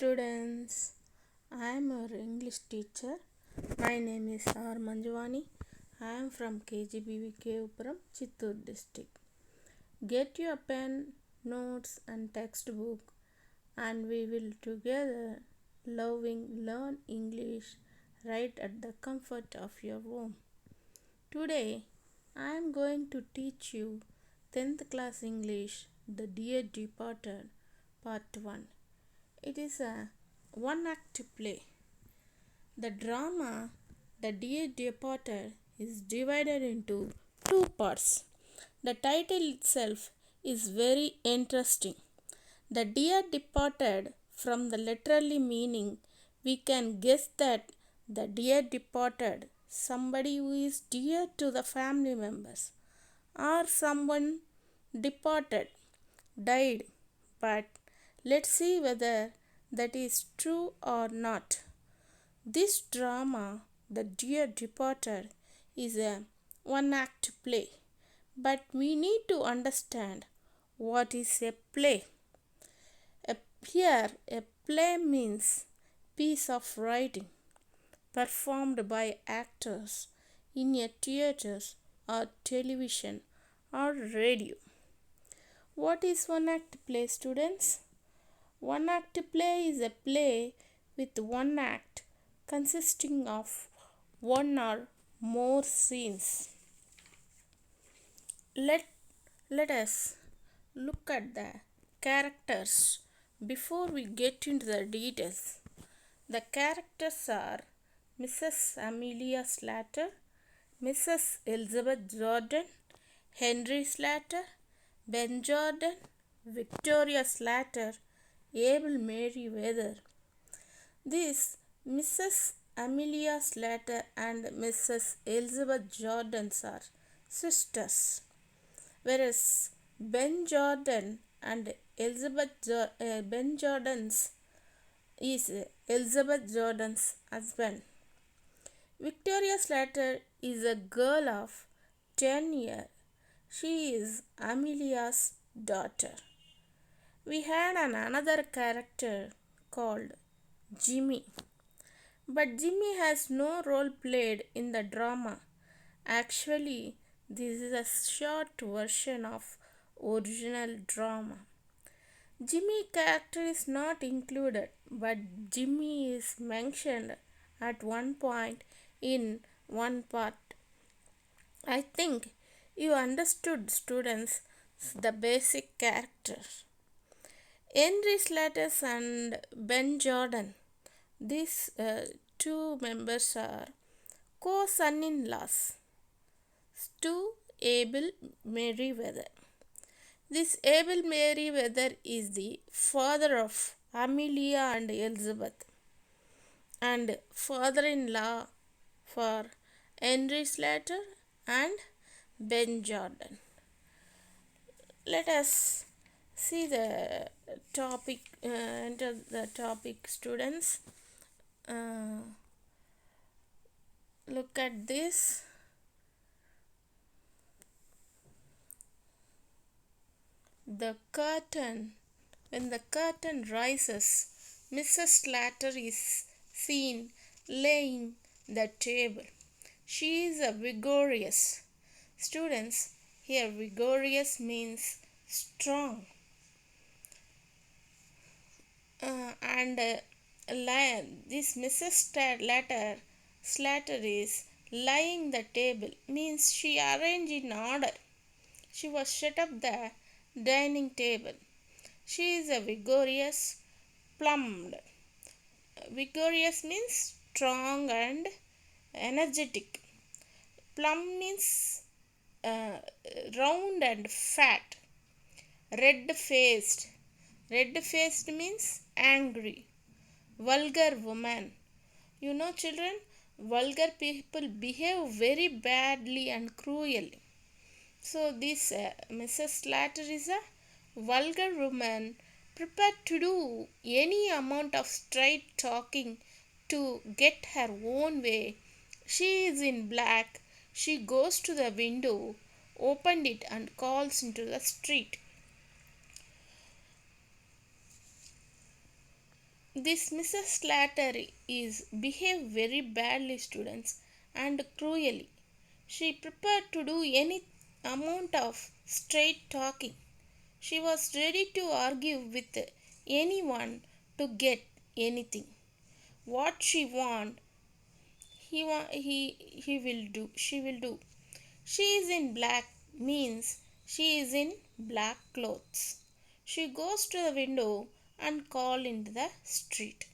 students, I am your English teacher. My name is R. Manjuvani. I am from KGBV Kevupuram, Chittoor district. Get your pen, notes and textbook and we will together learn English right at the comfort of your home. Today I am going to teach you 10th class English, the Dear Departed, Part 1. It is a one-act play. The drama, The Dear Departed, is divided into two parts. The title itself is very interesting. The Dear Departed, from the literally meaning, we can guess that the dear departed, somebody who is dear to the family members, or someone departed, died, but let's see whether that is true or not. This drama, The Dear Departed, is a one-act play, but we need to understand what is a play. Here, a play means piece of writing performed by actors in a theatre or television or radio. What is one-act play, students? One-act play is a play with one act consisting of one or more scenes. Let us look at the characters before we get into the details. The characters are Mrs. Amelia Slater, Mrs. Elizabeth Jordan, Henry Slater, Ben Jordan, Victoria Slater, Abel Merriweather. These Mrs. Amelia Slater and Mrs. Elizabeth Jordan are sisters, whereas Ben Jordan and Ben Jordan's is Elizabeth Jordan's husband. Victoria Slater is a girl of 10 years. She is Amelia's daughter. We had another character called Jimmy. But Jimmy has no role played in the drama. Actually, this is a short version of original drama. Jimmy character is not included, but Jimmy is mentioned at one point in one part. I think you understood, students, the basic characters. Henry Slater and Ben Jordan. These two members are co-son-in-laws to Abel Merriweather. This Abel Merriweather is the father of Amelia and Elizabeth and father-in-law for Henry Slater and Ben Jordan. Let us see the topic, enter the topic, students. Look at this. The curtain. When the curtain rises, Mrs. Slater is seen laying the table. She is a vigorous. Students, here vigorous means strong. This Mrs. Slater is laying the table, means she arranged in order. She was set up the dining table. She is a vigorous, plumbed. Vigorous means strong and energetic. Plump means round and fat. Red-faced. Red-faced means angry. Vulgar woman. You know, children, vulgar people behave very badly and cruelly. So this Mrs. Slater is a vulgar woman prepared to do any amount of straight talking to get her own way. She is in black. She goes to the window, opened it and calls into the street. This Mrs. Slater is behave very badly, students, and cruelly. She prepared to do any amount of straight talking. She was ready to argue with anyone to get anything. What she want, he will do. She will do. She is in black means she is in black clothes. She goes to the window and call into the street.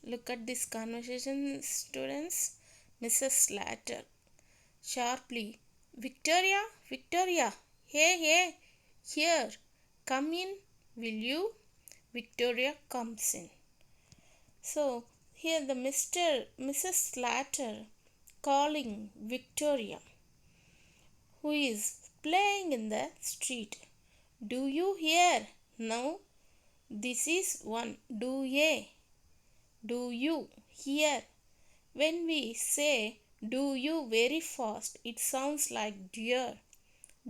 Look at this conversation, students. Mrs. Slater sharply, Victoria, Victoria, hey, hey, here, come in, will you? Victoria comes in. So here the Mrs. Slater calling Victoria, who is playing in the street. Do you hear? No, this is one. Do you hear? When we say do you very fast, it sounds like dear.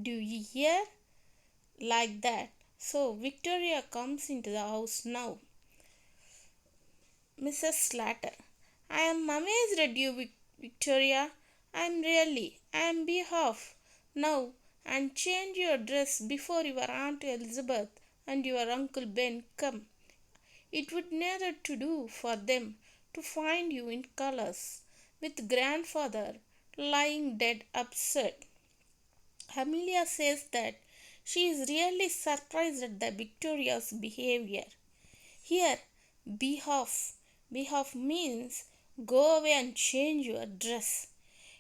Do you hear? Like that. So Victoria comes into the house now. Mrs. Slater, I am amazed at you, Victoria. I am really. I am behalf now and change your dress before your Aunt Elizabeth and your Uncle Ben come. It would never to do for them to find you in colors, with grandfather lying dead upset. Amelia says that she is really surprised at the Victoria's behavior. Here, behalf. Behalf means go away and change your dress.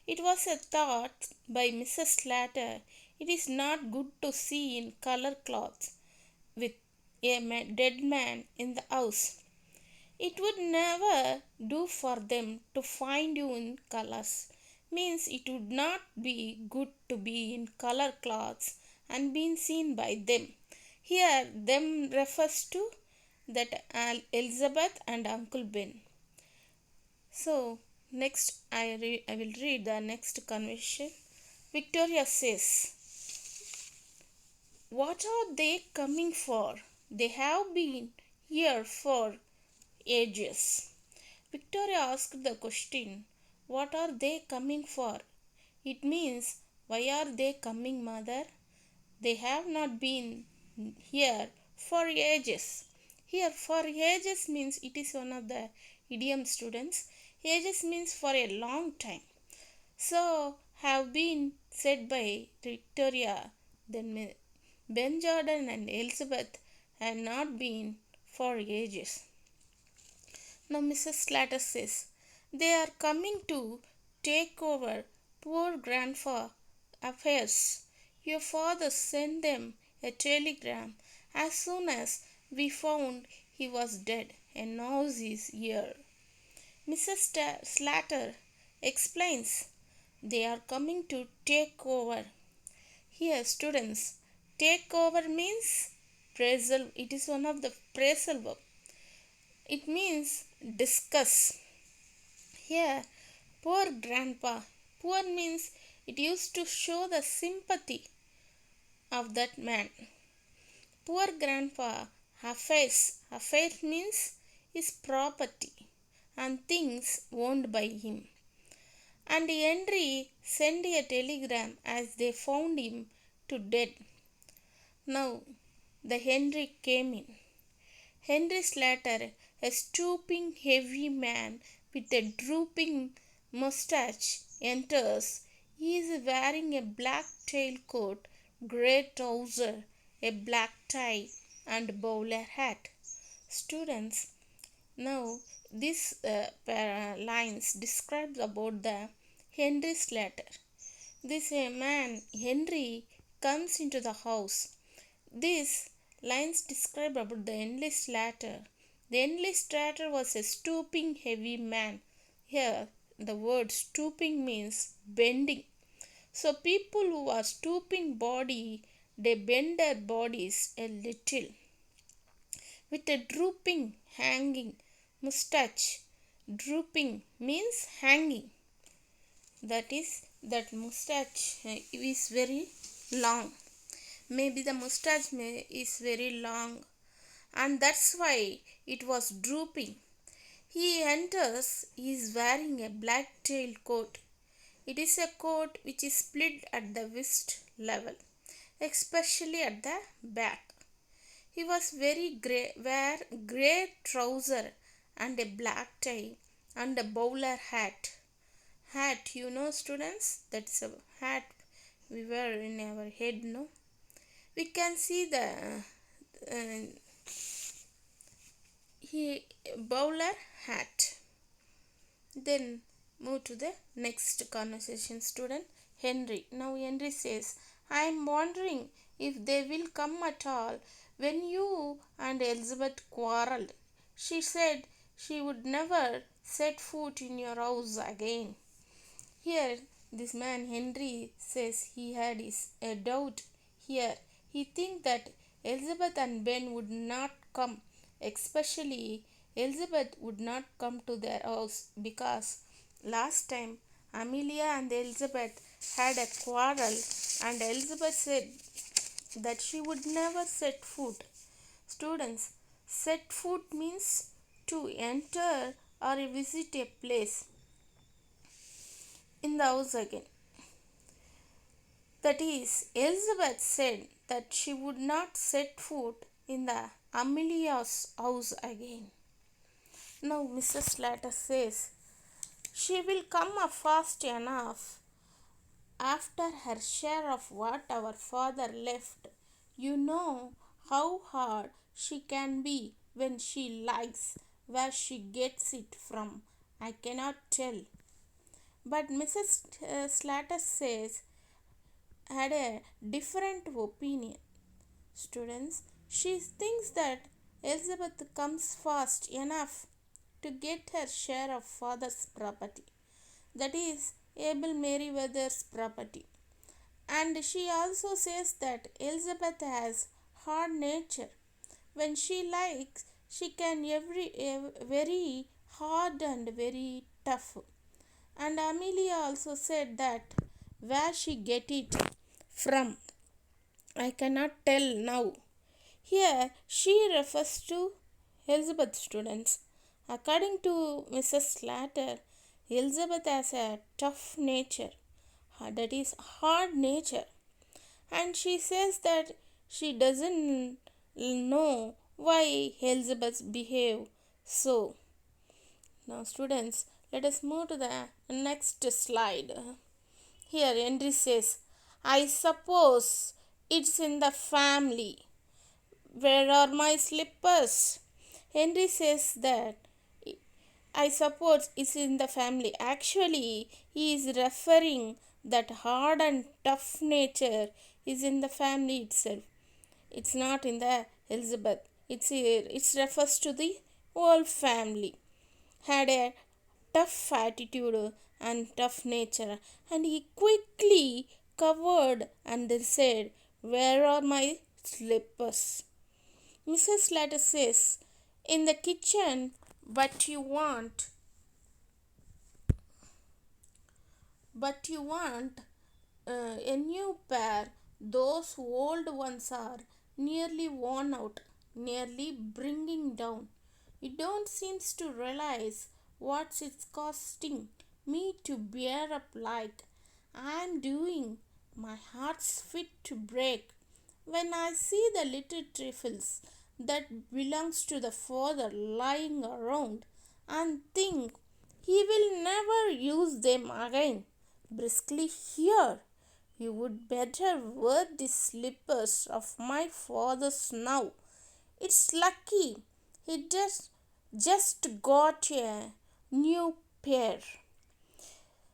It was a thought by Mrs. Slater. It is not good to see in color clothes with a dead man in the house. It would never do for them to find you in colors. Means it would not be good to be in color clothes and being seen by them. Here, them refers to that Elizabeth and Uncle Ben. So, next I will read the next conversation. Victoria says, what are they coming for? They have been here for ages. Victoria asked the question, what are they coming for? It means, why are they coming, mother? They have not been here for ages. Here, for ages means it is one of the idiom, students. Ages means for a long time. So, have been said by Victoria, then Ben Jordan and Elizabeth had not been for ages. Now Mrs. Slater says, they are coming to take over poor grandpa affairs. Your father sent them a telegram as soon as we found he was dead, and now he is here. Mrs. Slater explains, they are coming to take over. Here, students, take over means phrasal. It is one of the phrasal verb. It means discuss. Here, poor grandpa. Poor means it used to show the sympathy of that man. Poor grandpa. Affairs. Affairs means his property and things owned by him. And Henry sent a telegram as they found him to dead. Now the Henry came in. Henry Slater, a stooping heavy man with a drooping moustache, enters. He is wearing a black tailcoat, grey trouser, a black tie, and bowler hat. Students, now these lines describe about the Henry Slater. This man Henry comes into the house. These lines describe about the Henry Slater. The Henry Slater was a stooping heavy man. Here the word stooping means bending. So people who are stooping body, they bend their bodies a little. With a drooping, hanging mustache. Drooping means hanging. That is, that mustache is very long. Maybe the mustache is very long, and that's why It was drooping. He enters. He is wearing a black tailed coat. It is a coat which is split at the waist level, especially at the back. He was wear grey trouser and a black tie and a bowler hat. Hat, you know, students, that's a hat we wear in our head, no? We can see the uh, he bowler hat. Then move to the next conversation student, Henry. Now Henry says, I am wondering if they will come at all. When you and Elizabeth quarreled, she said she would never set foot in your house again. Here, this man Henry says he had a doubt here. He thinks that Elizabeth and Ben would not come, especially Elizabeth would not come to their house because last time Amelia and Elizabeth had a quarrel and Elizabeth said that she would never set foot. Students, set foot means to enter or visit a place in the house again. That is, Elizabeth said that she would not set foot in the Amelia's house again. Now Mrs. Slater says she will come up fast enough after her share of what our father left. You know how hard she can be when she likes. Where she gets it from, I cannot tell. But Mrs. Slater says had a different opinion. Students, she thinks that Elizabeth comes fast enough to get her share of father's property, that is, Abel Meriwether's property. And she also says that Elizabeth has hard nature. When she likes, she can very hard and very tough. And Amelia also said that where she get it from, I cannot tell now. Here she refers to Elizabeth students. According to Mrs. Slater, Elizabeth has a tough nature, that is hard nature, and she says that she doesn't know why Elizabeth behave so. Now students, let us move to the next slide. Here Henry says, I suppose it's in the family. Where are my slippers? Henry says that I suppose it's in the family. Actually, he is referring that hard and tough nature is in the family itself. It's not in the Elizabeth. It refers to the whole family. Had a tough attitude and tough nature, and he quickly covered and said, where are my slippers? Mrs. Slater says, in the kitchen, but you want a new pair. Those old ones are nearly worn out, nearly bringing down. You don't seem to realize what it's costing me to bear up like I'm doing. My heart's fit to break when I see the little trifles that belongs to the father lying around and think he will never use them again. Briskly, here, you would better wear the slippers of my father's now. It's lucky he just got a new pair.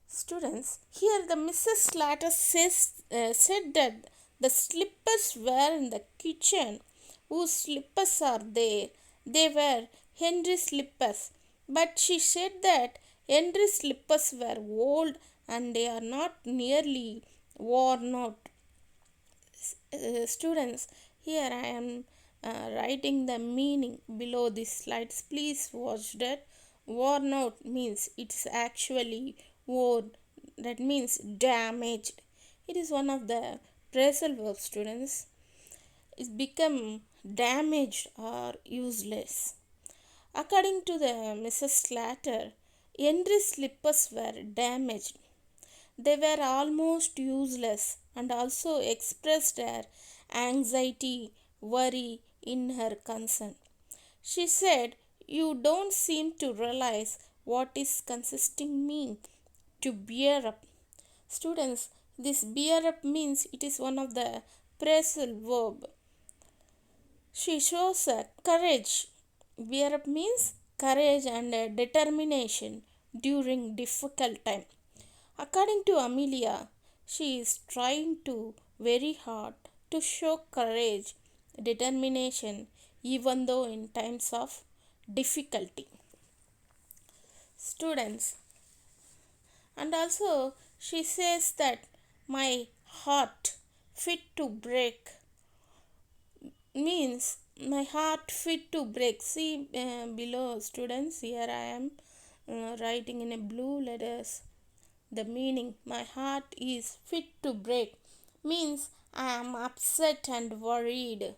Students, here the Mrs. Slater said that the slippers were in the kitchen. Whose slippers are there? They were Henry's slippers. But she said that Henry's slippers were old and they are not nearly worn out. Students, here I am writing the meaning below these slides. Please watch that. Worn out means it's actually worn. That means damaged. It is one of the phrasal verbs, students. It's become damaged or useless. According to the Mrs. Slater, Henry's slippers were damaged. They were almost useless and also expressed her anxiety, worry in her concern. She said, "You don't seem to realize what is consisting mean to bear up." Students, this bear up means it is one of the phrasal verb. She shows a courage. Bear up means courage and determination during difficult time. According to Amelia, she is trying to very hard to show courage, determination, even though in times of difficulty. Students, and also she says that my heart fit to break means my heart fit to break. See below, students, here I am writing in a blue letters the meaning. My heart is fit to break means I am upset and worried.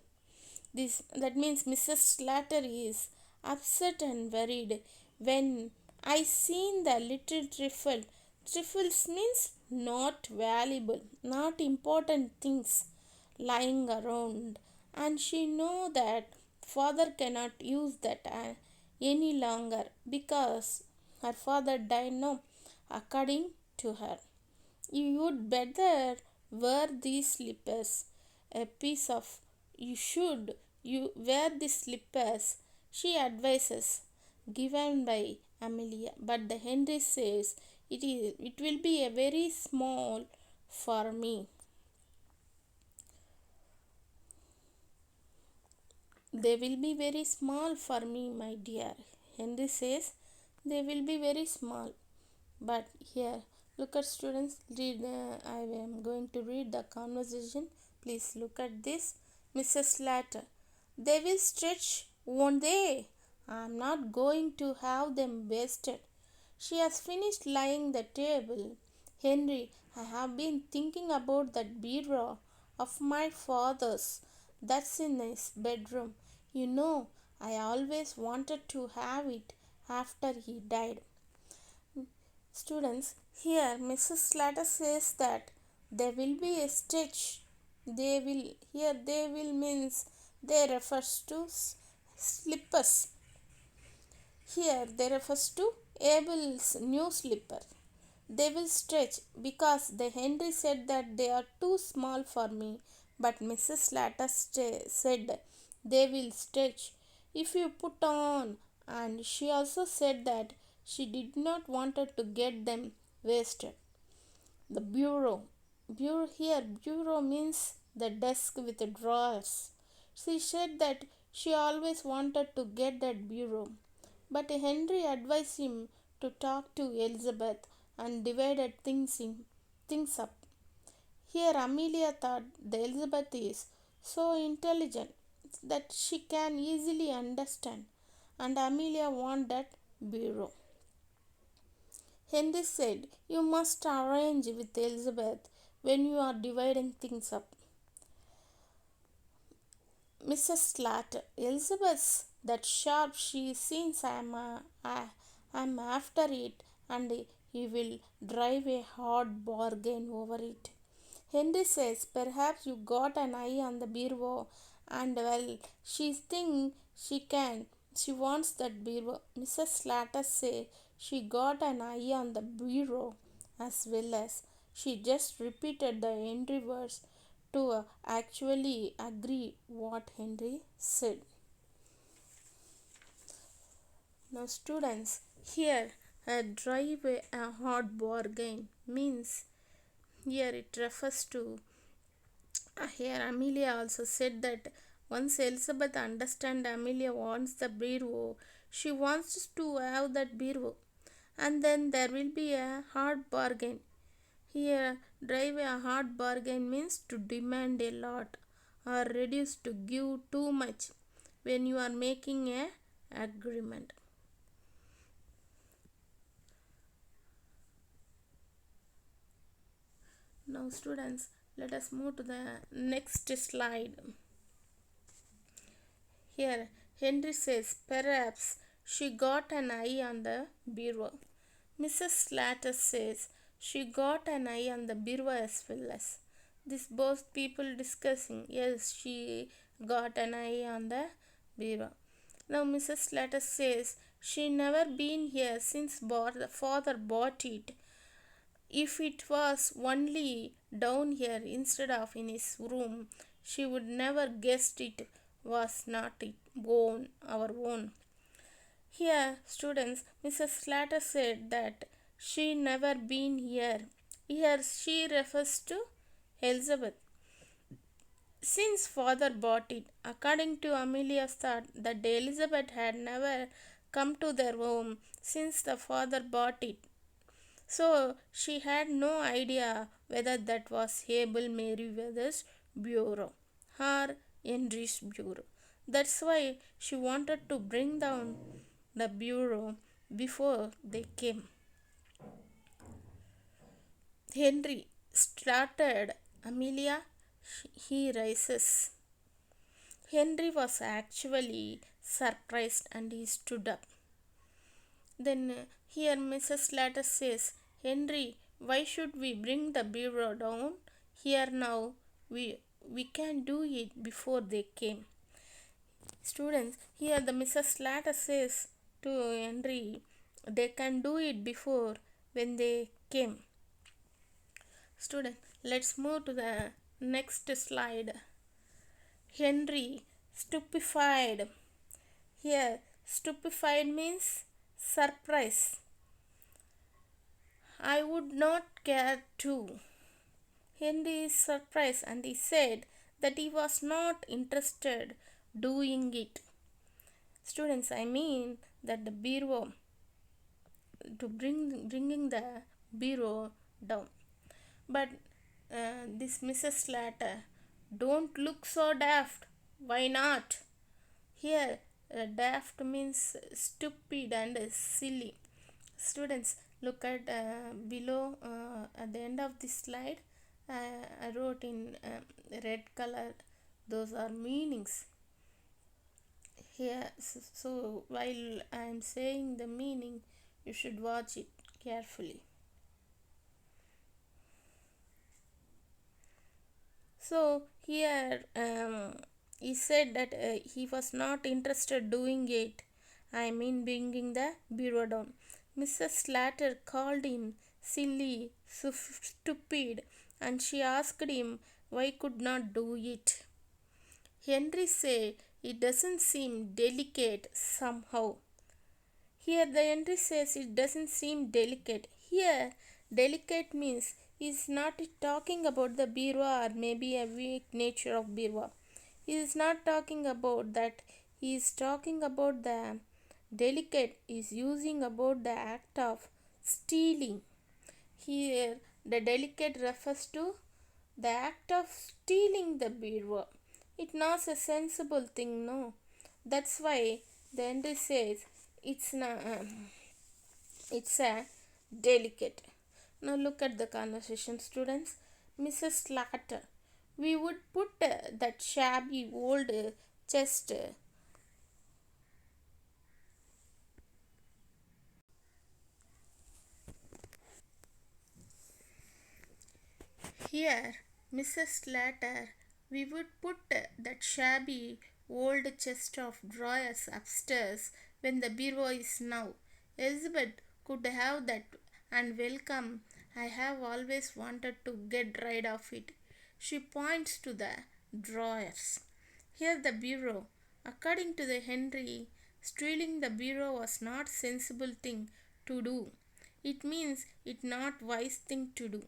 This that means Mrs. Slater is upset and worried when I seen the little trifle. Trifles means not valuable, not important things lying around, and she know that father cannot use that any longer because her father died now. According to her, you would better wear these slippers. A piece of you should you wear these slippers, she advises, given by Amelia. But the Henry says it will be a very small for me. They will be very small for me, my dear. Henry says they will be very small. But here, look at students, read. I am going to read the conversation. Please look at this. Mrs. Slater, they will stretch, won't they? I am not going to have them wasted. She has finished laying the table. Henry, I have been thinking about that bureau of my father's that's in his bedroom. You know, I always wanted to have it after he died. Students, here Mrs. Slater says that there will be a stitch. They will means they refers to slippers. Here they refers to Abel's new slipper. They will stretch because the Henry said that they are too small for me, but Mrs. Slater said they will stretch if you put on, and she also said that she did not wanted to get them wasted. The bureau means the desk with the drawers. She said that she always wanted to get that bureau, but Henry advised him to talk to Elizabeth and divided things up. Here Amelia thought the Elizabeth is so intelligent that she can easily understand, and Amelia want that bureau. Henry said, "You must arrange with Elizabeth when you are dividing things up." Mrs. Slater, Elizabeth, that sharp, she sees I'm after it, and he will drive a hard bargain over it. Henry says, "Perhaps you got an eye on the bureau, and well, she thinks she wants that bureau." Mrs. Slater say she got an eye on the bureau as well as she just repeated the Henry words to actually agree what Henry said. Now, students, here a drive a hard bargain means here it refers to here Amelia also said that once Elizabeth understands Amelia wants the bureau, she wants to have that bureau, and then there will be a hard bargain. Here, drive a hard bargain means to demand a lot or reduce to give too much when you are making a agreement. Now, students, let us move to the next slide. Here, Henry says, "Perhaps she got an eye on the bureau. Mrs. Slater says she got an eye on the bureau as well as. This both people discussing. Yes, she got an eye on the bureau. Now Mrs. Slater says she never been here since the father bought it. If it was only down here instead of in his room, she would never guessed it was not our own. Here, students, Mrs. Slater said that she never been here. Here she refers to Elizabeth. Since father bought it, according to Amelia's thought, that Elizabeth had never come to their home since the father bought it. So she had no idea whether that was Abel Meriwether's bureau or Henry's bureau. That's why she wanted to bring down the bureau before they came. Henry started. Amelia, he rises. Henry was actually surprised and he stood up. Then here Mrs. Slater says, Henry, why should we bring the bureau down here now? We can do it before they came. Students, here the Mrs. Slater says to Henry, they can do it before when they came. Student, let's move to the next slide. Henry, stupefied. Here, stupefied means surprise. I would not care to. Henry is surprised and he said that he was not interested doing it. Students, I mean that the bureau, to bringing the bureau down. But this Mrs. Slater, don't look so daft. Why not? Here, daft means stupid and silly. Students, look at below at the end of this slide. I wrote in red color. Those are meanings. Here, so while I am saying the meaning, you should watch it carefully. So here he said that he was not interested doing it. I mean bringing the bureau down. Mrs. Slater called him silly, stupid, and she asked him why could not do it. Henry said it doesn't seem delicate somehow. Here the Henry says it doesn't seem delicate. Here delicate means is not talking about the bureau or maybe a weak nature of bureau. He is not talking about that. He is talking about the delicate is using about the act of stealing. Here the delicate refers to the act of stealing the bureau. It's not a sensible thing, no. That's why the Henry says it's not. It's a delicate. Now look at the conversation, students. Mrs. Slater, we would put that shabby old chest here. Mrs. Slater, we would put that shabby old chest of drawers upstairs when the bureau is now. Elizabeth could have that and welcome. I have always wanted to get rid of it. She points to the drawers. Here the bureau. According to the Henry, stealing the bureau was not sensible thing to do. It means it not wise thing to do.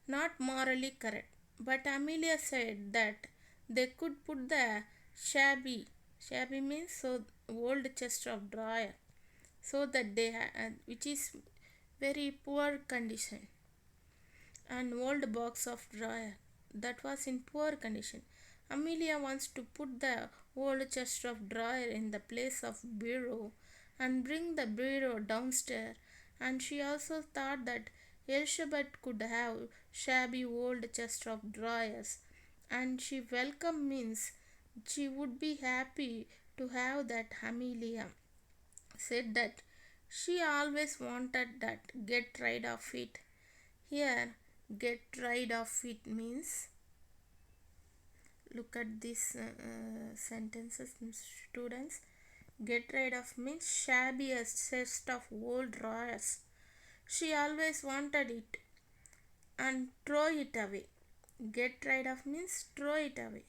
Not morally correct. But Amelia said that they could put the shabby means so old chest of drawer, so that they which is very poor condition, an old box of drawer that was in poor condition. Amelia wants to put the old chest of drawer in the place of bureau and bring the bureau downstairs, and she also thought that Elizabeth could have shabby old chest of drawers, and she welcome means she would be happy to have that Amelia. said that she always wanted that. Get rid of it. Here, get rid of it means, look at these sentences, students. Get rid of means shabby a set of old drawers. She always wanted it and throw it away. Get rid of means throw it away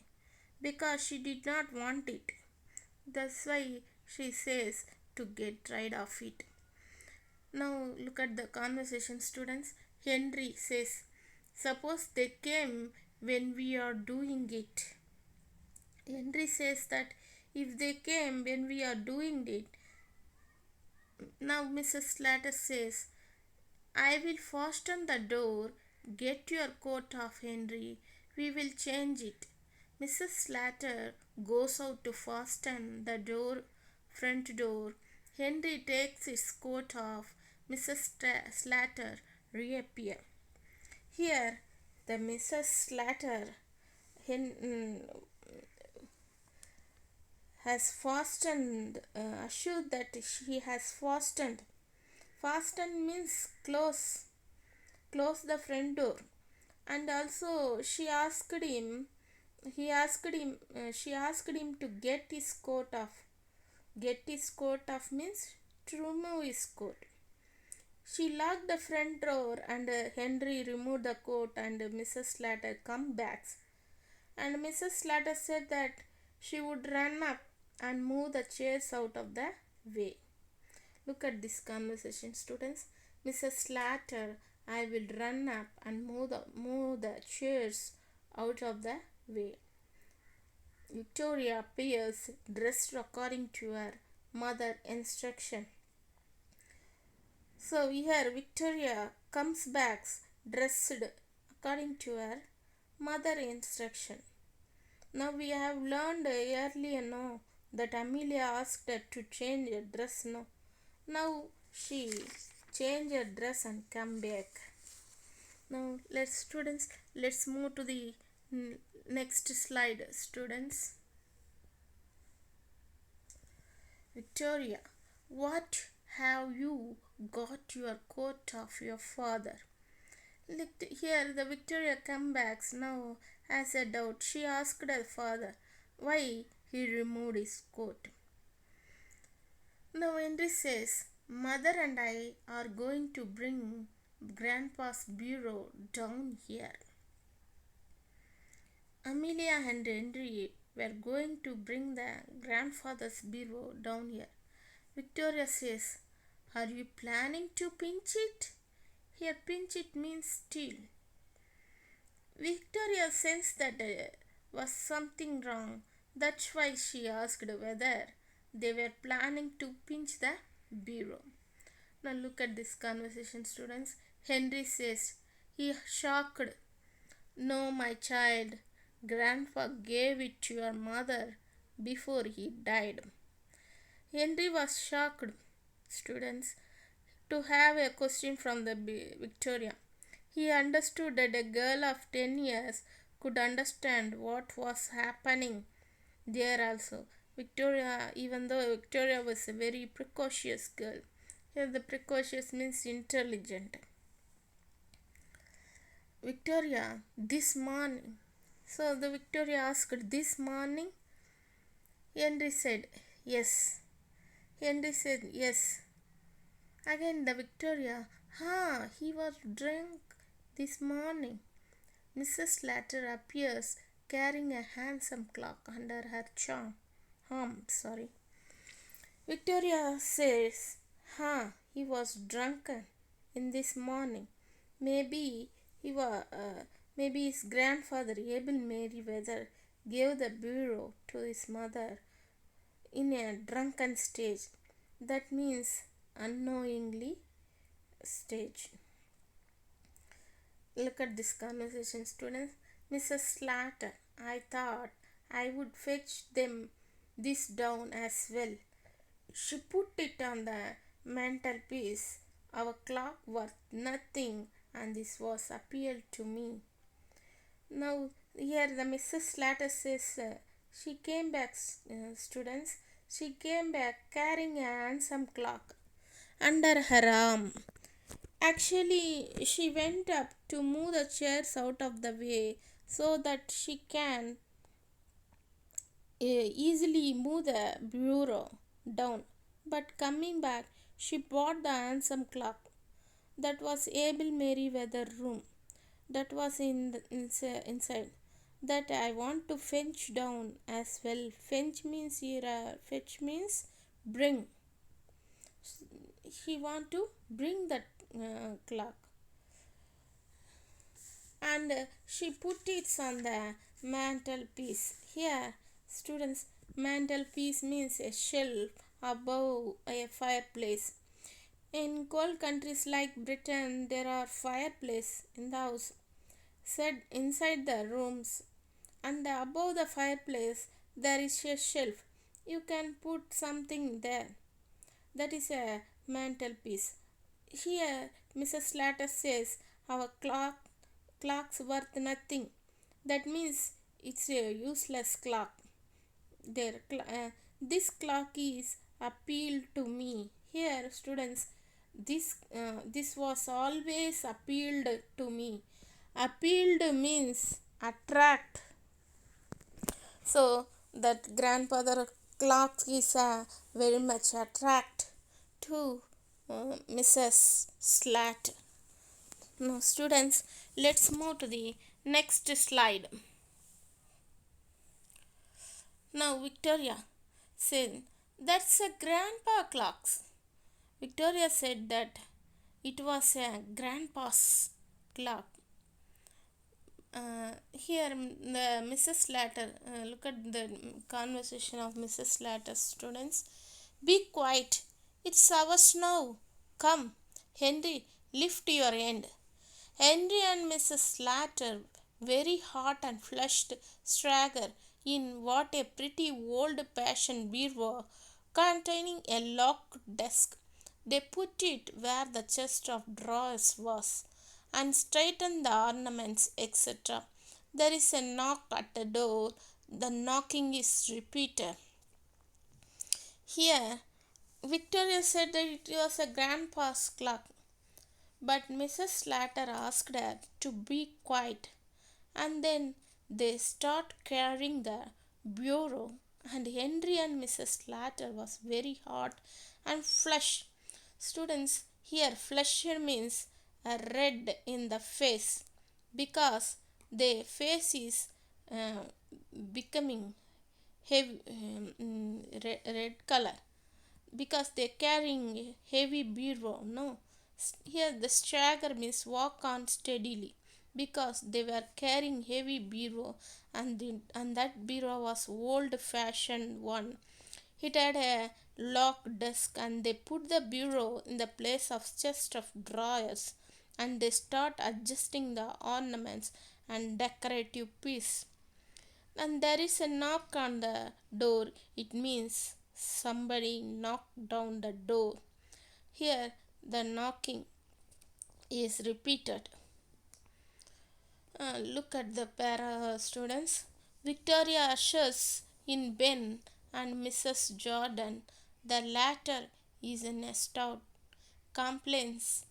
because she did not want it. That's why she says to get rid of it. Now look at the conversation, students. Henry says, suppose they came when we are doing it. Henry says that if they came when we are doing it. Now Mrs. Slater says, I will fasten the door. Get your coat off, Henry. We will change it. Mrs. Slater goes out to fasten the door, front door. Henry takes his coat off. Mrs. Slater reappears. Here, the Mrs. Slater has fastened, assured that she has fastened. Fasten means close the front door. And also she asked him, she asked him to get his coat off. Get his coat off means to remove his coat. She locked the front door and Henry removed the coat and Mrs. Slater come back. And Mrs. Slater said that she would run up and move the chairs out of the way. Look at this conversation, students. Mrs. Slater, I will run up and move the chairs out of the way. Victoria appears dressed according to her mother instruction. So here Victoria comes back dressed according to her mother instruction. Now we have learned earlier that Amelia asked her to change her dress. Now she changed her dress and come back. Now let's move to the next slide, students. Victoria, what have you got your coat of your father? Look here, the Victoria comes back now as a doubt. She asked her father why he removed his coat. Now Henry says, Mother and I are going to bring Grandpa's bureau down here. Amelia and Henry were going to bring the grandfather's bureau down here. Victoria says, are you planning to pinch it? Here pinch it means steal. Victoria sensed that there was something wrong. That's why she asked whether they were planning to pinch the bureau. Now look at this conversation, students. Henry says, he shocked. No, my child. Grandpa gave it to your mother before he died. Henry was shocked, students, to have a question from the Victoria. He understood that a girl of 10 years could understand what was happening there also. Victoria, even though Victoria was a very precocious girl. Here the precocious means intelligent. Victoria, this morning. So the Victoria asked, this morning? Henry said, yes. Henry said, yes. Again the Victoria, he was drunk this morning. Mrs. Slater appears carrying a handsome clock under her arm. Victoria says, he was drunken in this morning. Maybe his grandfather, Abel Merriweather, gave the bureau to his mother in a drunken stage. That means unknowingly stage. Look at this conversation, students. Mrs. Slater, I thought I would fetch them this down as well. She put it on the mantelpiece. Our clock worth nothing, and this was appealed to me. Now here the Mrs. Slater says, she came back, students. She came back carrying a handsome clock under her arm. Actually, she went up to move the chairs out of the way so that she can easily move the bureau down. But coming back, she bought the handsome clock that was able Mary weather room that was inside that I want to fetch down as well. Fetch means here, fetch means bring. He want to bring that clock, and she put it on the mantelpiece. Here, students, mantelpiece means a shelf above a fireplace. In cold countries like Britain, there are fireplace in the house set inside the rooms, and above the fireplace there is a shelf. You can put something there. That is a mantelpiece. Here, Mrs. Slater says our clock's worth nothing. That means it's a useless clock. This clock is appealed to me. Here, students, this was always appealed to me. Appealed means attract. So that grandfather clock is very much attract to Mrs. Slater. Now, students, let's move to the next slide. Now, Victoria said, "That's a grandpa clock." Victoria said that it was a grandpa's clock. Here, the Mrs. Slater, look at the conversation of Mrs. Slater, students. "Be quiet. It's ours now. Come, Henry, lift your end." Henry and Mrs. Slater, very hot and flushed, staggered in what a pretty old-fashioned bureau containing a locked desk. They put it where the chest of drawers was and straightened the ornaments, etc. There is a knock at the door. The knocking is repeated. Here, Victoria said that it was a grandpa's clock, but Mrs. Slater asked her to be quiet, and then they start carrying the bureau, and Henry and Mrs. Slater was very hot and flushed. Students, here flushed means red in the face because their face is becoming heavy red color because they're carrying heavy bureau. No, here the stagger means walk on steadily because they were carrying heavy bureau, and that bureau was old fashioned one. It had a locked desk, and they put the bureau in the place of chest of drawers, and they start adjusting the ornaments and decorative piece. And there is a knock on the door. It means somebody knocked down the door. Here the knocking is repeated. Look at the para, students. Victoria ushers in Ben and Mrs. Jordan. The latter is in a stout, complains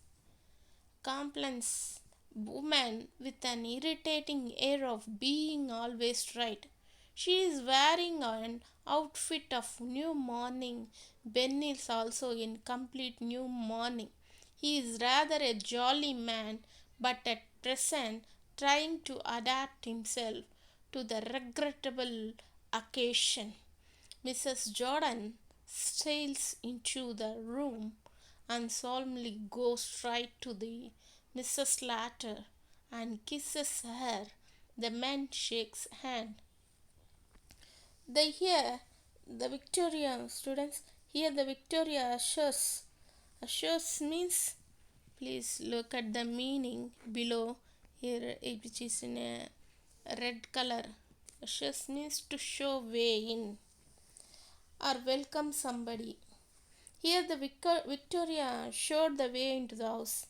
woman with an irritating air of being always right. She is wearing an outfit of new mourning. Ben is also in complete new mourning. He is rather a jolly man, but at present trying to adapt himself to the regrettable occasion. Mrs. Jordan sails into the room and solemnly goes right to the Mrs. Slater and kisses her. The man shakes hand. They hear the Victoria, students, here the Victoria ushers. Ushers means, please look at the meaning below here, which is in a red color. Ushers means to show way in or welcome somebody. Here the Victoria showed the way into the house.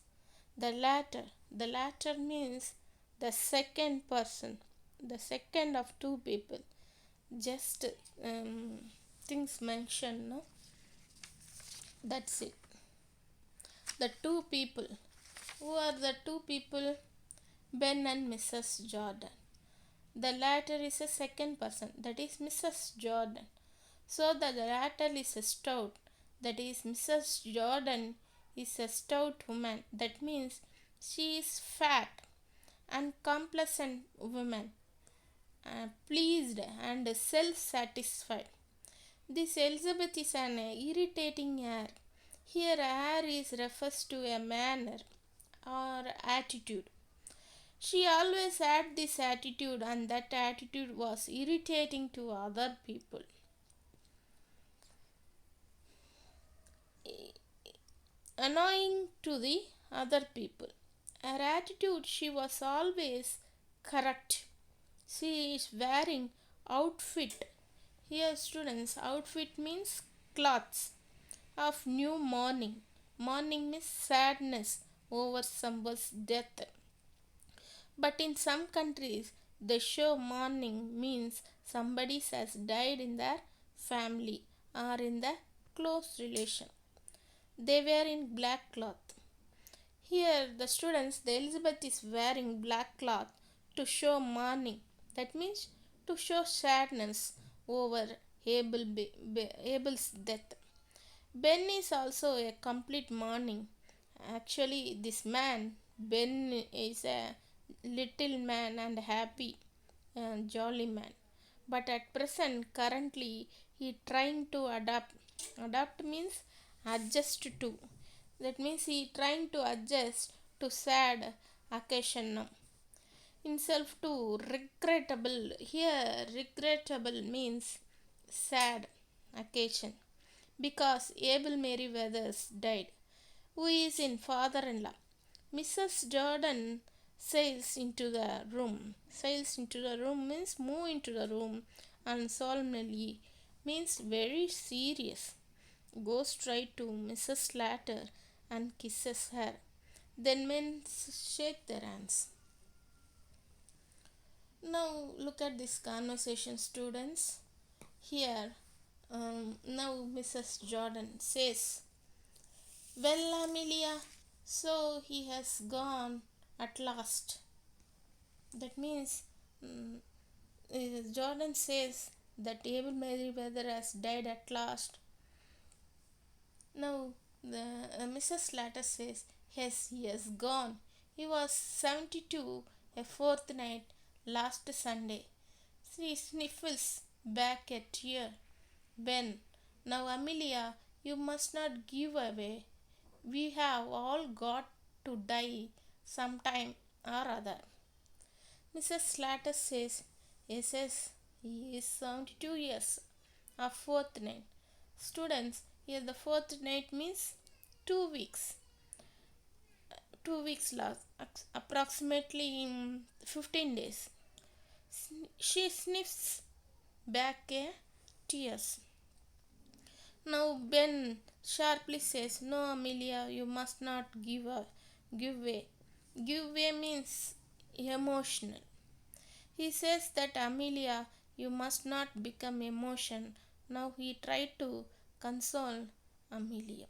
The latter means the second person, the second of two people. Just things mentioned, no? That's it. The two people. Who are the two people? Ben and Mrs. Jordan. The latter is a second person, that is Mrs. Jordan. So the latter is a stout, that is Mrs. Jordan is a stout woman. That means she is fat and complacent woman, pleased and self-satisfied. This Elizabeth is an irritating air. Here air is refers to a manner or attitude. She always had this attitude, and that attitude was irritating to other people. Annoying to the other people. Her attitude, she was always correct. She is wearing outfit. Here students, outfit means clothes of new mourning. Mourning means sadness over someone's death. But in some countries, the show mourning means somebody has died in their family or in the close relation. They were in black cloth. Here, the students, the Elizabeth is wearing black cloth to show mourning. That means to show sadness over Abel's death. Ben is also a complete mourning. Actually, this man, Ben, is a little man and happy and jolly man. But at present, currently, he trying to adapt. Adapt means adjust to. That means he trying to adjust to sad occasion now. Himself to regrettable. Here, regrettable means sad occasion because Abel Mary Weathers died, who is in father-in-law. Mrs. Jordan sails into the room. Sails into the room means move into the room, and solemnly means very serious. Goes straight to Mrs. Slater and kisses her. Then men shake their hands. Now look at this conversation, students. Here, now Mrs. Jordan says, "Well, Amelia, so he has gone at last." That means Jordan says that Abel Meriwether has died at last. Now the Mrs. Slater says, "Yes, he has gone. He was 72 a fortnight last Sunday." She sniffles back a tear. Ben, "Now Amelia, you must not give away. We have all got to die sometime or other." Mrs. Slater says, "Yes, he is 72 years, a fortnight." Students, here the fortnight means 2 weeks. 2 weeks last, approximately in 15 days. She sniffs back a tears. Now Ben sharply says, "No, Amelia, you must not give way." Give way means emotional. He says that, "Amelia, you must not become emotion." Now he tried to console Amelia.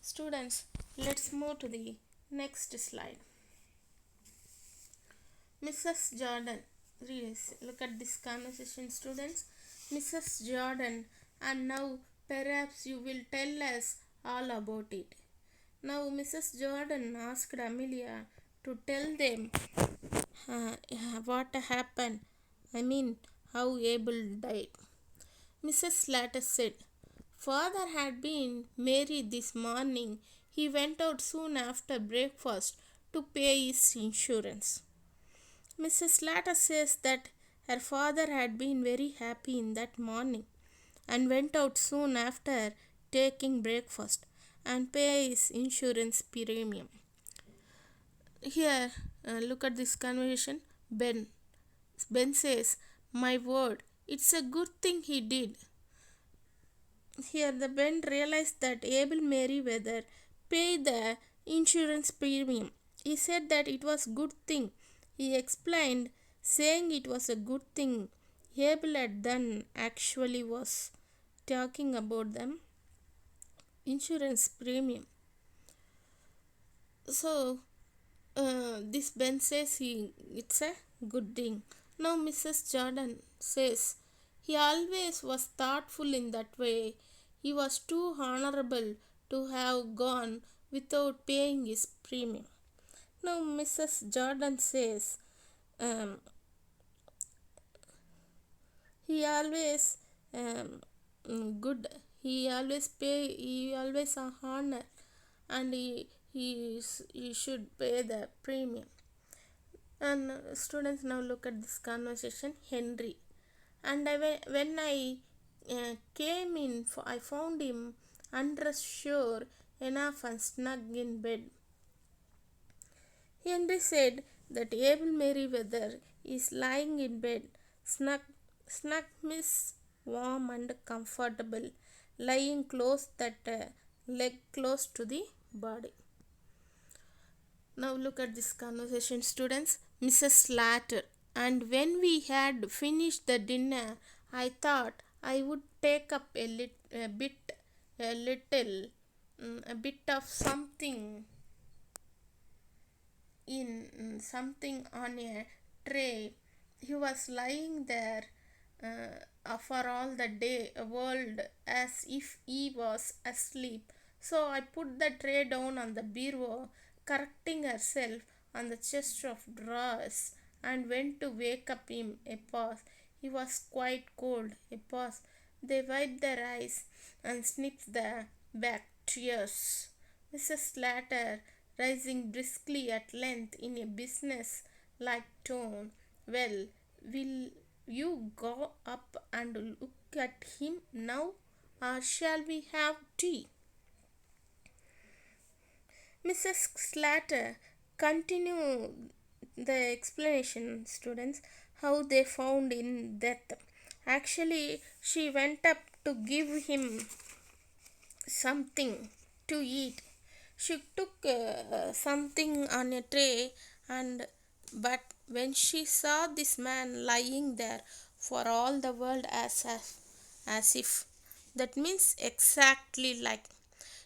Students, let's move to the next slide. Mrs. Jordan. Look at this conversation, students. Mrs. Jordan, "And now perhaps you will tell us all about it." Now Mrs. Jordan asked Amelia to tell them what happened. I mean, how Abel died. Mrs. Slater said, "Father had been married this morning. He went out soon after breakfast to pay his insurance." Mrs. Slater says that her father had been very happy in that morning and went out soon after taking breakfast and pay his insurance premium. Here, look at this conversation. Ben says, "My word, it's a good thing he did." Here, the Ben realized that Abel Meriwether paid the insurance premium. He said that it was good thing. He explained, saying it was a good thing Abel had done actually was talking about them insurance premium. So this Ben says it's a good thing. Now Mrs. Jordan says he always was thoughtful in that way. He was too honorable to have gone without paying his premium. Now Mrs. Jordan says um, he always good. He always a honor, and he should pay the premium. And students, now look at this conversation. Henry and when I came in, I found him undressed, sure enough, and snug in bed. Henry said that Abel Merriweather is lying in bed, snug means warm and comfortable, lying close, that leg close to the body. Now look at this conversation, students. Mrs. Slater, and when we had finished the dinner, I thought I would take up a bit of something something on a tray. He was lying there for all the world as if he was asleep. So I put the tray down on the bureau, correcting herself on the chest of drawers, and went to wake up him. A pause. He was quite cold. A pause. They wiped their eyes and sniffed the back tears. Mrs. Slater, rising briskly at length in a business-like tone, well, will you go up and look at him now, or shall we have tea? Mrs. Slater continued the explanation, students, how they found in death. Actually, she went up to give him something to eat. She took something on a tray, and but when she saw this man lying there for all the world as if, that means exactly like,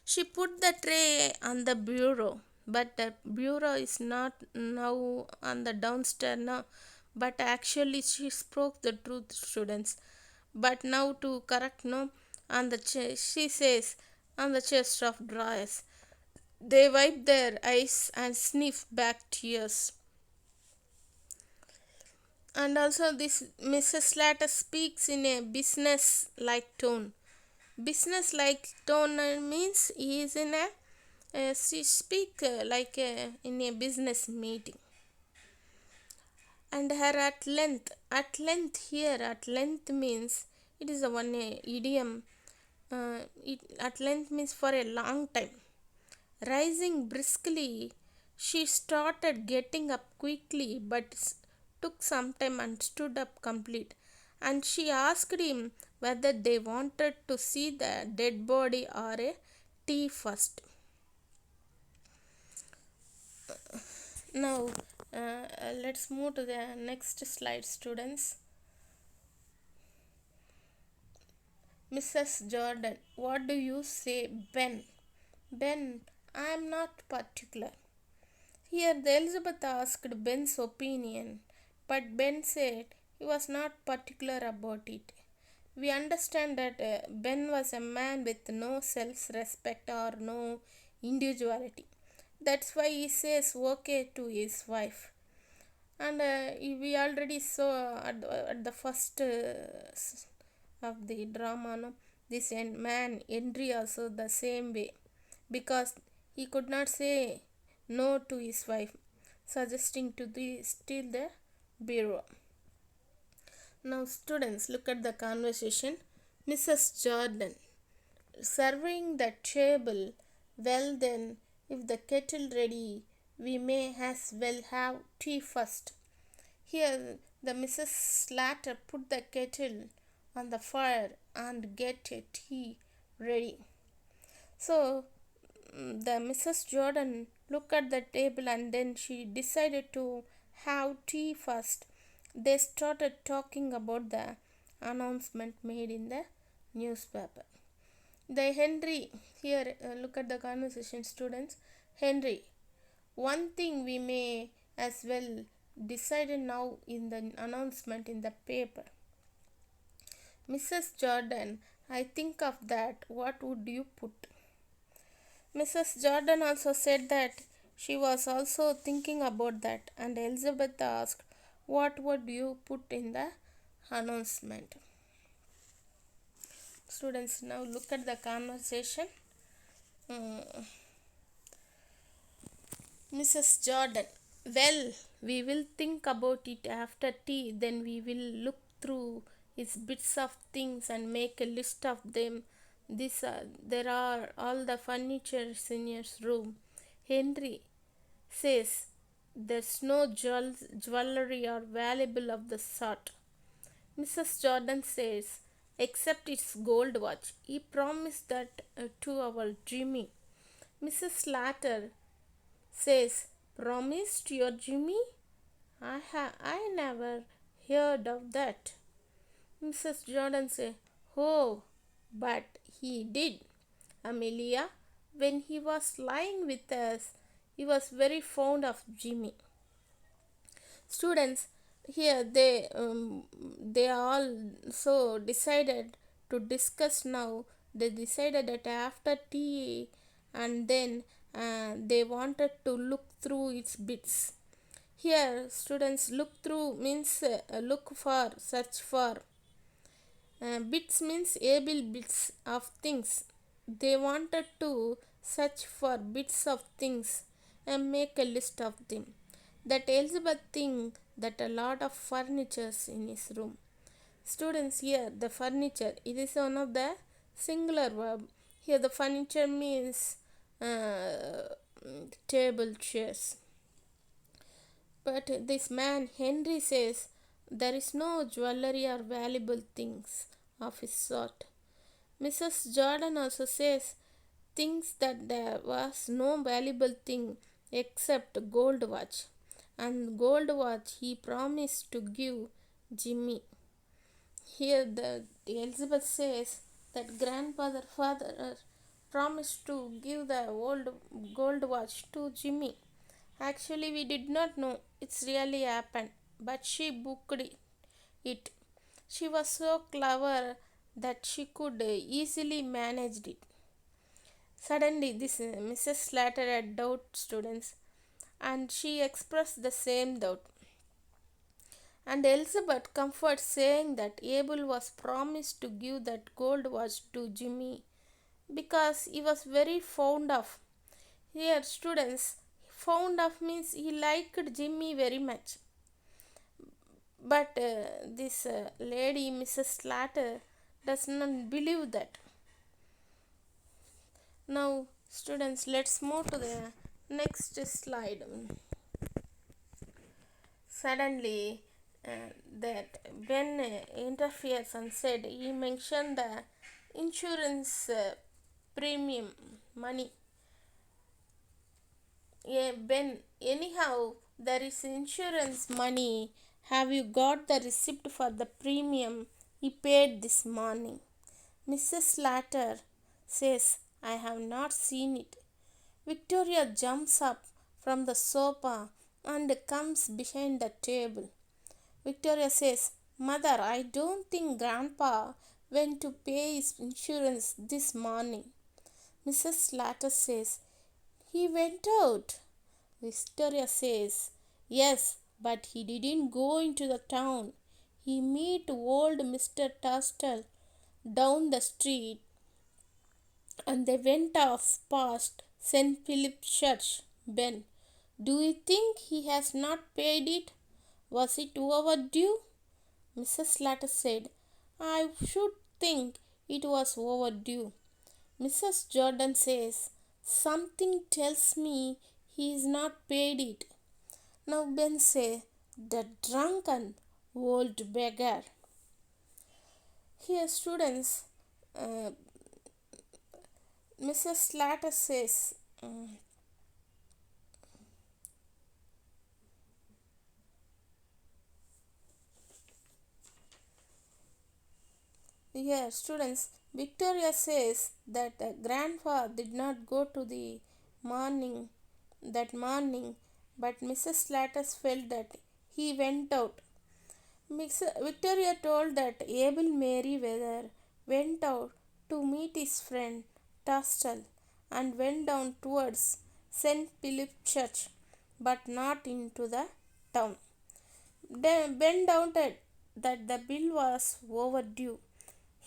she put the tray on the bureau, but the bureau is not now on the downstairs now. But actually, she spoke the truth, students. But now to correct, no, on the she says on the chest of drawers. They wipe their eyes and sniff back tears. And also, this Mrs. Slater speaks in a business-like tone. Business-like tone means he is in she speak in a business meeting. And her at length here, at length means it is a one idiom. At length means for a long time. Rising briskly, she started getting up quickly, but took some time and stood up complete. And she asked him whether they wanted to see the dead body or a tea first. Now, let's move to the next slide, students. Mrs. Jordan, what do you say, Ben? Ben, I am not particular. Here, the Elizabeth asked Ben's opinion, but Ben said he was not particular about it. We understand that Ben was a man with no self-respect or no individuality. That's why he says okay to his wife. And we already saw at the first of the drama, no, this man Henry also the same way, because he could not say no to his wife, suggesting to steal the bureau. Now, students, look at the conversation. Mrs. Jordan, serving the table. Well then, if the kettle ready, we may as well have tea first. Here, the Mrs. Slater put the kettle on the fire and get a tea ready. So, the Mrs. Jordan looked at the table and then she decided to have tea first. They started talking about the announcement made in the newspaper. The Henry, here look at the conversation, students. Henry, one thing we may as well decide now in the announcement in the paper. Mrs. Jordan, I think of that. What would you put? Mrs. Jordan also said that she was also thinking about that, and Elizabeth asked, what would you put in the announcement? Students, now look at the conversation. Mrs. Jordan, well, we will think about it after tea, then we will look through its bits of things and make a list of them. There are all the furniture in your room. Henry says there's no jewelry or valuable of the sort. Mrs. Jordan says, except its gold watch. He promised that to our Jimmy. Mrs. Slater says, promised your Jimmy? I never heard of that. Mrs. Jordan says, oh, but he did. Amelia, when he was lying with us, he was very fond of Jimmy. Students, here they all so decided to discuss now. They decided that after tea, and then they wanted to look through its bits. Here students, look through means look for, search for. Bits means able bits of things. They wanted to search for bits of things and make a list of them. That Elizabeth think that a lot of furniture in his room. Students, here the furniture, it is one of the singular verb. Here the furniture means table, chairs. But this man Henry says there is no jewelry or valuable things of his sort. Mrs. Jordan also says thinks that there was no valuable thing except gold watch, and gold watch he promised to give Jimmy. Here the Elizabeth says that grandfather father promised to give the old gold watch to Jimmy. Actually, we did not know it's really happened, but she booked it. She was so clever that she could easily manage it. Suddenly, this Mrs. Slater had doubt, students, and she expressed the same doubt. And Elizabeth comforts, saying that Abel was promised to give that gold watch to Jimmy because he was very fond of. Here, students, fond of means he liked Jimmy very much. But this lady, Mrs. Slater, does not believe that. Now, students, let's move to the next slide. Suddenly, that Ben interferes and said he mentioned the insurance premium money. Ben, anyhow, there is insurance money. Have you got the receipt for the premium he paid this morning? Mrs. Slater says, I have not seen it. Victoria jumps up from the sofa and comes behind the table. Victoria says, Mother, I don't think Grandpa went to pay his insurance this morning. Mrs. Slater says, he went out. Victoria says, yes, but he didn't go into the town. He met old Mr. Tastel down the street and they went off past St. Philip's Church. Ben, do you think he has not paid it? Was it overdue? Mrs. Slater said, I should think it was overdue. Mrs. Jordan says, something tells me he is not paid it. Now Ben says, the drunken old beggar. Here students, Mrs. Slater says, Here, students, Victoria says that grandpa did not go to the morning that morning, but Mrs. Slatters felt that he went out. Victoria told that Abel Merriweather went out to meet his friend Tastel and went down towards St. Philip's Church, but not into the town. Ben doubted that the bill was overdue.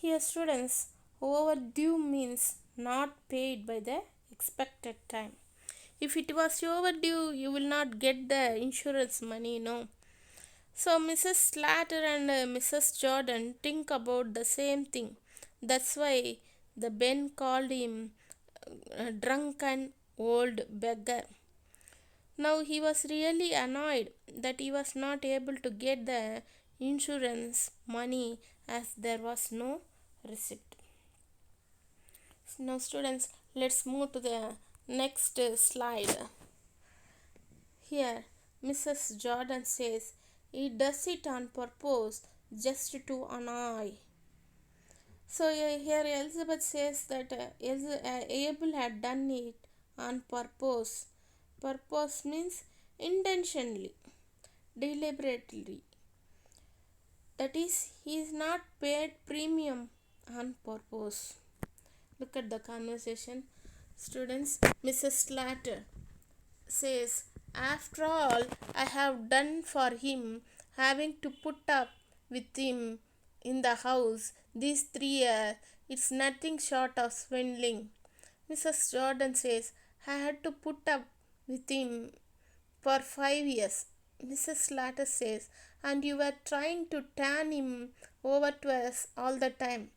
Here, students, overdue means not paid by the expected time. If it was overdue, you will not get the insurance money, no. So Mrs. Slatter and Mrs. Jordan think about the same thing. That's why the Ben called him drunken old beggar. Now he was really annoyed that he was not able to get the insurance money as there was no receipt. Now students, let's move to the next slide. Here Mrs. Jordan says he does it on purpose just to annoy. So here Elizabeth says that Abel had done it on purpose. Purpose means intentionally, deliberately. That is, he is not paid premium on purpose. Look at the conversation. Students, Mrs. Slatter says, after all I have done for him, having to put up with him in the house these 3 years, it's nothing short of swindling. Mrs. Jordan says, I had to put up with him for 5 years. Mrs. Slatter says, and you were trying to turn him over to us all the time.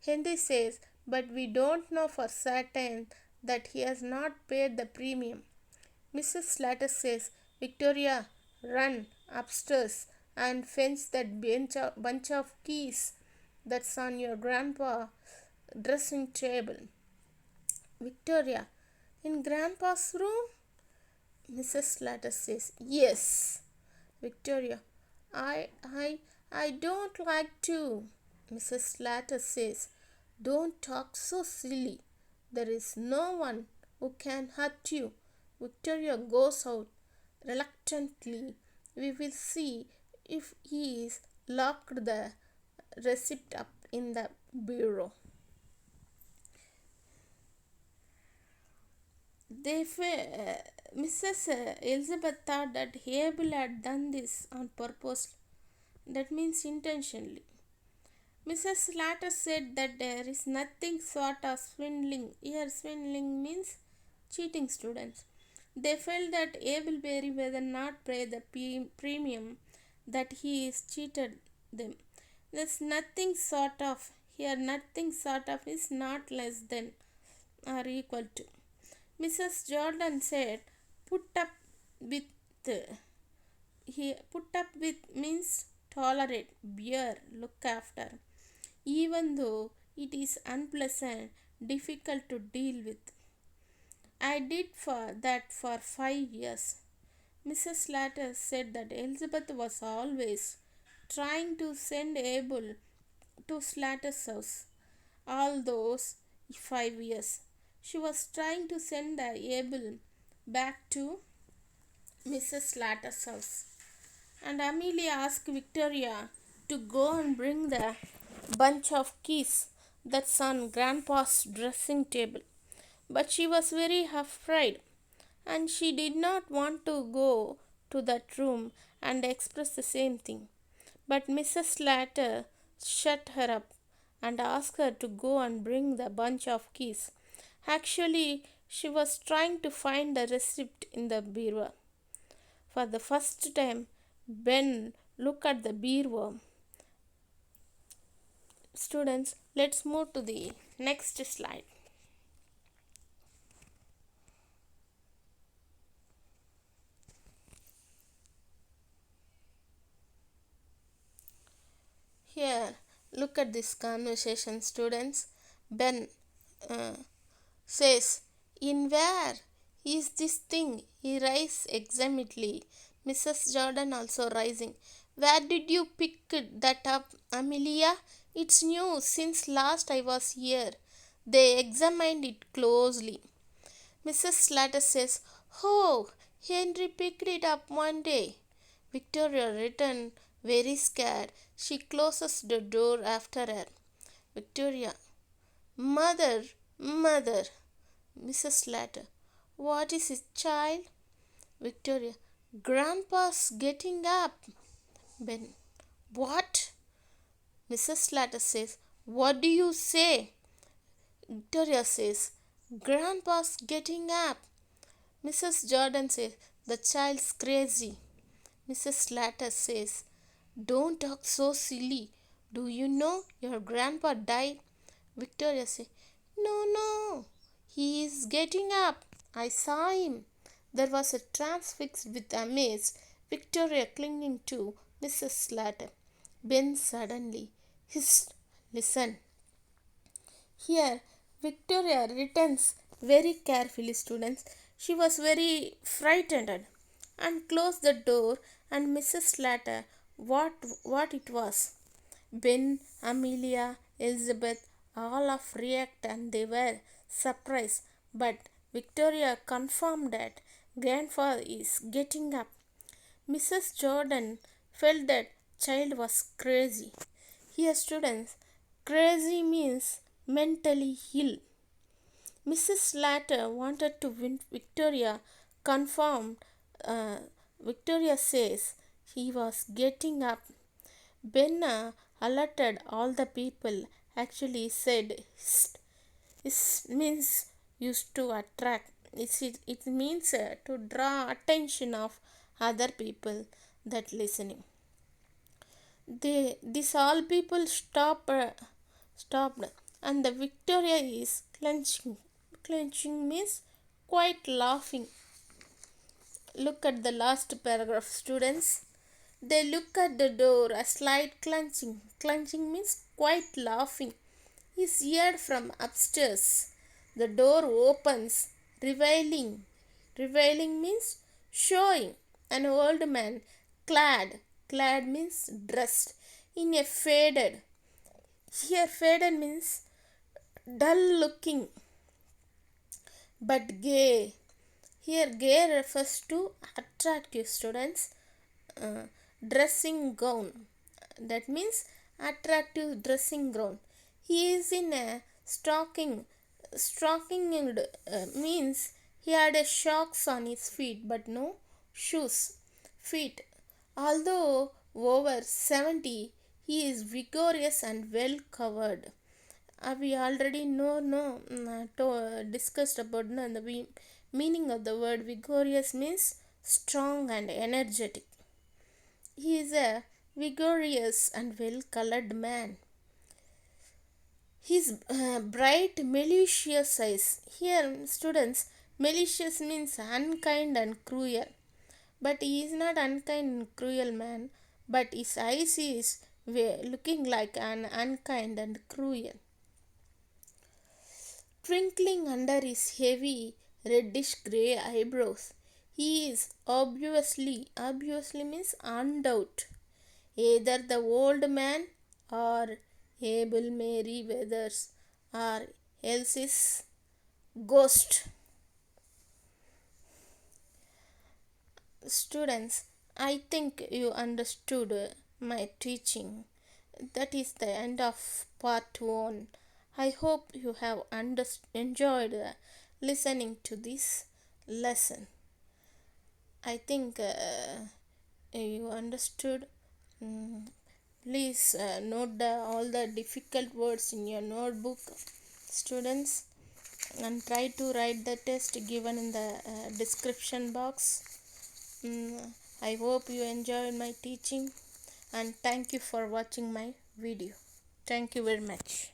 Henry says, but we don't know for certain that he has not paid the premium. Mrs. Slatter says, Victoria, run upstairs and fetch that bunch of keys that's on your grandpa's dressing table. Victoria, in grandpa's room? Mrs. Slatter says, yes. Victoria, I don't like to. Mrs. Slatter says, don't talk so silly. There is no one who can hurt you. Victoria goes out reluctantly. We will see if he is locked the receipt up in the bureau. Mrs. Elizabeth thought that Abel had done this on purpose. That means intentionally. Mrs. Slatter said that there is nothing sort of swindling. Here, swindling means cheating, students. They felt that Abel Merriweather not pay the premium, that he is cheated them. There's nothing sort of. Here, nothing sort of is not less than or equal to. Mrs. Jordan said, put up with. Here, put up with means tolerate, bear, look after, even though it is unpleasant, difficult to deal with. I did for that for 5 years. Mrs. Slatter said that Elizabeth was always trying to send Abel to Slatter's house. All those 5 years, she was trying to send Abel back to Mrs. Slatter's house. And Amelia asked Victoria to go and bring the bunch of keys that's on Grandpa's dressing table. But she was very afraid, and she did not want to go to that room and express the same thing. But Mrs. Slatter shut her up and asked her to go and bring the bunch of keys. Actually, she was trying to find the receipt in the bureau. For the first time, Ben looked at the bureau. Students, let's move to the next slide. Here, look at this conversation, students. Ben says, in where is this thing? He rises excitedly. Mrs. Jordan also rising. Where did you pick that up, Amelia? It's new since last I was here. They examined it closely. Mrs. Slater says, "Oh, Henry picked it up one day." Victoria returned very scared. She closes the door after her. Victoria, "Mother, mother." Mrs. Slater, "What is it, child?" Victoria, "Grandpa's getting up." Ben, "What?" Mrs. Slater says, "What do you say?" Victoria says, "Grandpa's getting up." Mrs. Jordan says, "The child's crazy." Mrs. Slater says, "Don't talk so silly. Do you know your grandpa died?" Victoria says, "No, no. He is getting up. I saw him." There was a transfixed with amaze, Victoria clinging to Mrs. Slater. Ben suddenly hissed, "Listen." Here, Victoria returns very carefully, students. She was very frightened and closed the door, and Mrs. Slater, what it was. Ben, Amelia, Elizabeth all of react and they were surprised. But Victoria confirmed that grandfather is getting up. Mrs. Jordan felt that child was crazy. Here, students, crazy means mentally ill. Mrs. Slater wanted to win Victoria confirmed. Victoria says he was getting up. Benna alerted all the people. Actually said his means used to attract. It means to draw attention of other people that listening. These all people stopped, and the Victoria is clenching. Clenching means quite laughing. Look at the last paragraph, students. They look at the door, a slight clenching. Clenching means quite laughing is heard from upstairs. The door opens, revealing. Revealing means showing an old man clad. Clad means dressed in a faded. Here, faded means dull looking but gay. Here, gay refers to attractive, students. Dressing gown. That means attractive dressing gown. He is in a stocking. Stocking means he had a socks on his feet but no shoes. Feet. Although over 70, he is vigorous and well covered. We already discussed about the meaning of the word vigorous means strong and energetic. He is a vigorous and well colored man. His bright malicious eyes. Here, students, malicious means unkind and cruel. But he is not unkind and cruel man, but his eyes is looking like an unkind and cruel. Twinkling under his heavy reddish grey eyebrows. He is obviously means undoubt, either the old man or Abel Mary Weathers or else his ghost. Students, I think you understood my teaching. That is the end of part 1. I hope you have enjoyed listening to this lesson. I think you understood. Please note all the difficult words in your notebook, students, and try to write the test given in the description box. I hope you enjoyed my teaching, and thank you for watching my video. Thank you very much.